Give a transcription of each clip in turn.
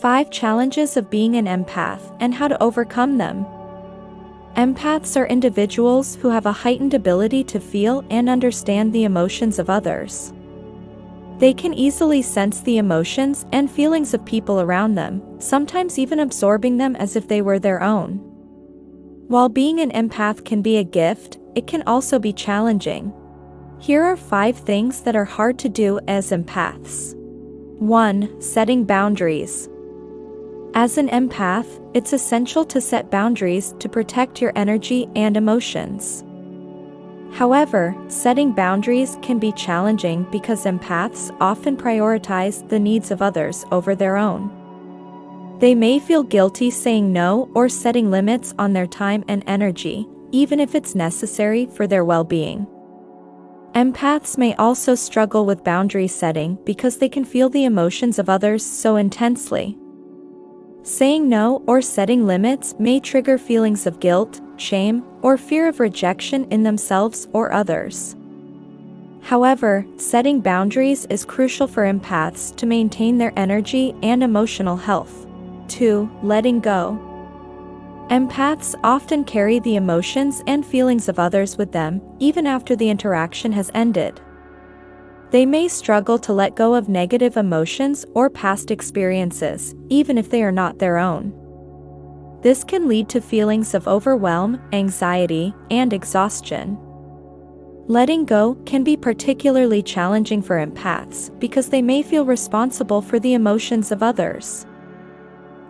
5 challenges of being an empath and how to overcome them. Empaths are individuals who have a heightened ability to feel and understand the emotions of others. They can easily sense the emotions and feelings of people around them, sometimes even absorbing them as if they were their own. While being an empath can be a gift, it can also be challenging. Here are 5 things that are hard to do as empaths. 1. Setting boundaries. As an empath, it's essential to set boundaries to protect your energy and emotions. However, setting boundaries can be challenging because empaths often prioritize the needs of others over their own. They may feel guilty saying no or setting limits on their time and energy, even if it's necessary for their well-being. Empaths may also struggle with boundary setting because they can feel the emotions of others so intensely. Saying no or setting limits may trigger feelings of guilt, shame, or fear of rejection in themselves or others. However, setting boundaries is crucial for empaths to maintain their energy and emotional health. 2. Letting go. Empaths often carry the emotions and feelings of others with them, even after the interaction has ended. They may struggle to let go of negative emotions or past experiences, even if they are not their own. This can lead to feelings of overwhelm, anxiety, and exhaustion. Letting go can be particularly challenging for empaths because they may feel responsible for the emotions of others.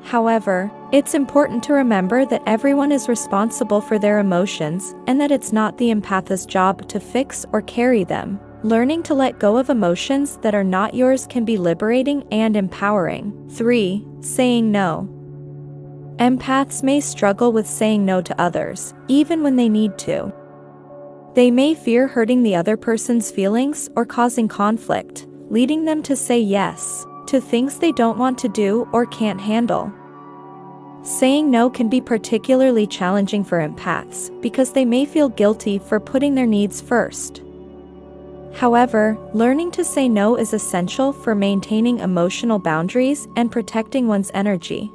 However, it's important to remember that everyone is responsible for their emotions and that it's not the empath's job to fix or carry them. Learning to let go of emotions that are not yours can be liberating and empowering. 3. Saying no. Empaths may struggle with saying no to others, even when they need to. They may fear hurting the other person's feelings or causing conflict, leading them to say yes to things they don't want to do or can't handle. Saying no can be particularly challenging for empaths because they may feel guilty for putting their needs first. However, learning to say no is essential for maintaining emotional boundaries and protecting one's energy.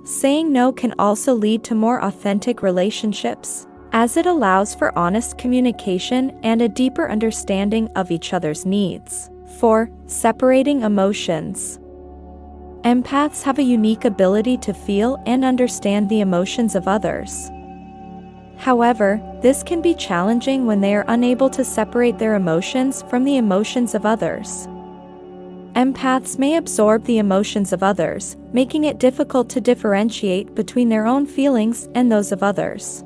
Saying no can also lead to more authentic relationships, as it allows for honest communication and a deeper understanding of each other's needs. 4. Separating emotions. Empaths have a unique ability to feel and understand the emotions of others. However, this can be challenging when they are unable to separate their emotions from the emotions of others. Empaths may absorb the emotions of others, making it difficult to differentiate between their own feelings and those of others.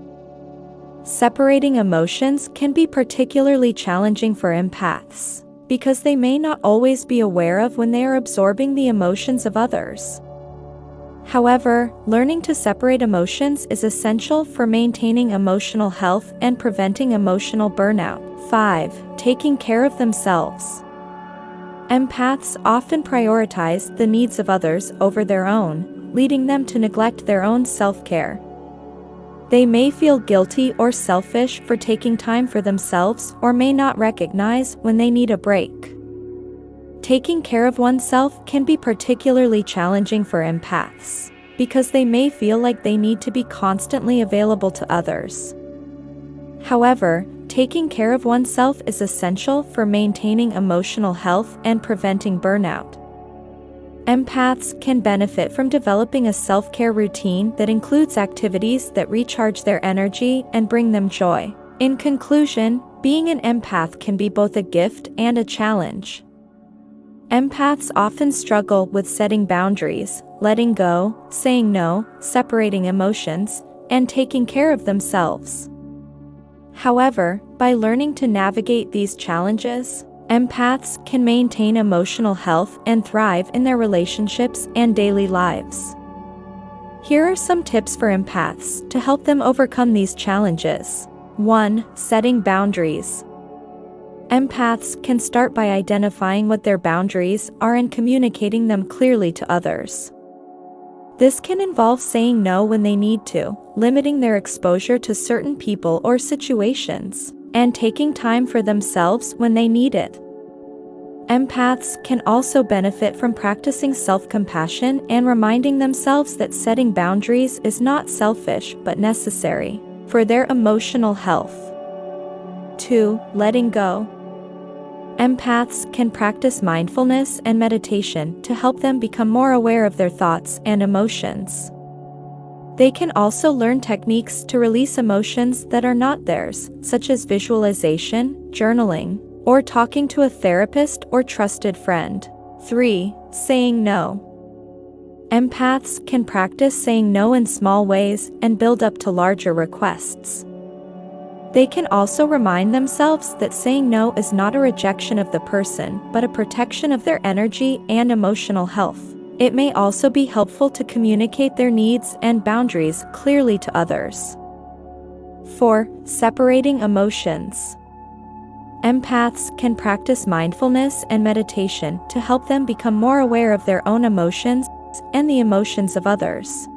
Separating emotions can be particularly challenging for empaths, because they may not always be aware of when they are absorbing the emotions of others. However, learning to separate emotions is essential for maintaining emotional health and preventing emotional burnout. 5. Taking care of themselves. Empaths often prioritize the needs of others over their own, leading them to neglect their own self-care. They may feel guilty or selfish for taking time for themselves or may not recognize when they need a break. Taking care of oneself can be particularly challenging for empaths, because they may feel like they need to be constantly available to others. However, taking care of oneself is essential for maintaining emotional health and preventing burnout. Empaths can benefit from developing a self-care routine that includes activities that recharge their energy and bring them joy. In conclusion, being an empath can be both a gift and a challenge. Empaths often struggle with setting boundaries, letting go, saying no, separating emotions, and taking care of themselves. However, by learning to navigate these challenges, empaths can maintain emotional health and thrive in their relationships and daily lives. Here are some tips for empaths to help them overcome these challenges. 1. Setting boundaries. Empaths can start by identifying what their boundaries are and communicating them clearly to others. This can involve saying no when they need to, limiting their exposure to certain people or situations, and taking time for themselves when they need it. Empaths can also benefit from practicing self-compassion and reminding themselves that setting boundaries is not selfish but necessary for their emotional health. 2. Letting go. Empaths can practice mindfulness and meditation to help them become more aware of their thoughts and emotions. They can also learn techniques to release emotions that are not theirs, such as visualization, journaling, or talking to a therapist or trusted friend. 3. Saying no. Empaths can practice saying no in small ways and build up to larger requests. They can also remind themselves that saying no is not a rejection of the person, but a protection of their energy and emotional health. It may also be helpful to communicate their needs and boundaries clearly to others. 4. Separating emotions. Empaths can practice mindfulness and meditation to help them become more aware of their own emotions and the emotions of others.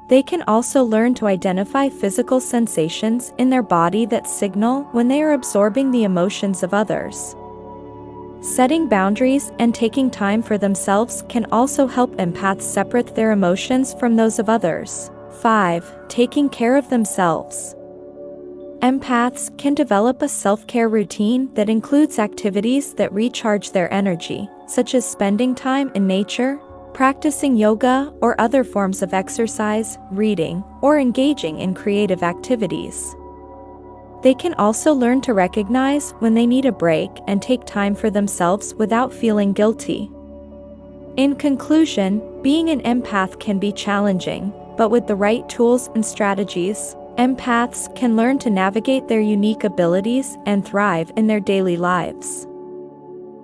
They can also learn to identify physical sensations in their body that signal when they are absorbing the emotions of others. Setting boundaries and taking time for themselves can also help empaths separate their emotions from those of others. 5. Taking care of themselves. Empaths can develop a self-care routine that includes activities that recharge their energy, such as spending time in nature, practicing yoga or other forms of exercise, reading, or engaging in creative activities. They can also learn to recognize when they need a break and take time for themselves without feeling guilty. In conclusion, being an empath can be challenging, but with the right tools and strategies, empaths can learn to navigate their unique abilities and thrive in their daily lives.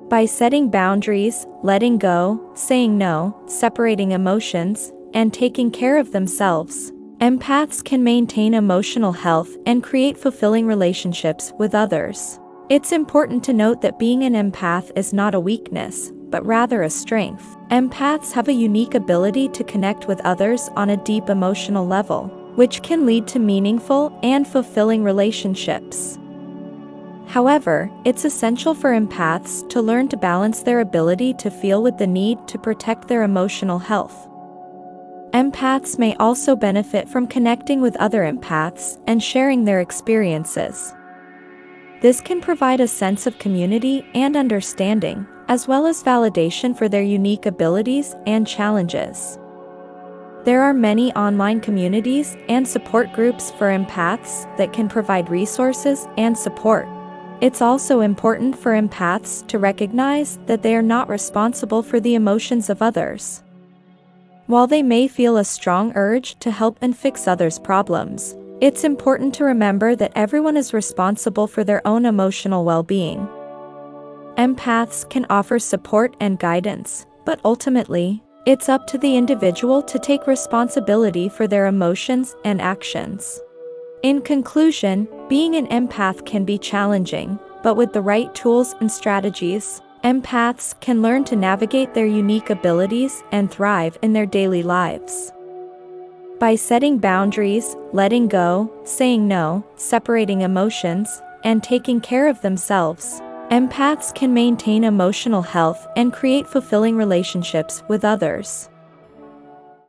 By setting boundaries, letting go, saying no, separating emotions, and taking care of themselves, empaths can maintain emotional health and create fulfilling relationships with others. It's important to note that being an empath is not a weakness, but rather a strength. Empaths have a unique ability to connect with others on a deep emotional level, which can lead to meaningful and fulfilling relationships. However, it's essential for empaths to learn to balance their ability to feel with the need to protect their emotional health. Empaths may also benefit from connecting with other empaths and sharing their experiences. This can provide a sense of community and understanding, as well as validation for their unique abilities and challenges. There are many online communities and support groups for empaths that can provide resources and support. It's also important for empaths to recognize that they are not responsible for the emotions of others. While they may feel a strong urge to help and fix others' problems, it's important to remember that everyone is responsible for their own emotional well-being. Empaths can offer support and guidance, but ultimately, it's up to the individual to take responsibility for their emotions and actions. In conclusion, being an empath can be challenging, but with the right tools and strategies, empaths can learn to navigate their unique abilities and thrive in their daily lives. By setting boundaries, letting go, saying no, separating emotions, and taking care of themselves, empaths can maintain emotional health and create fulfilling relationships with others.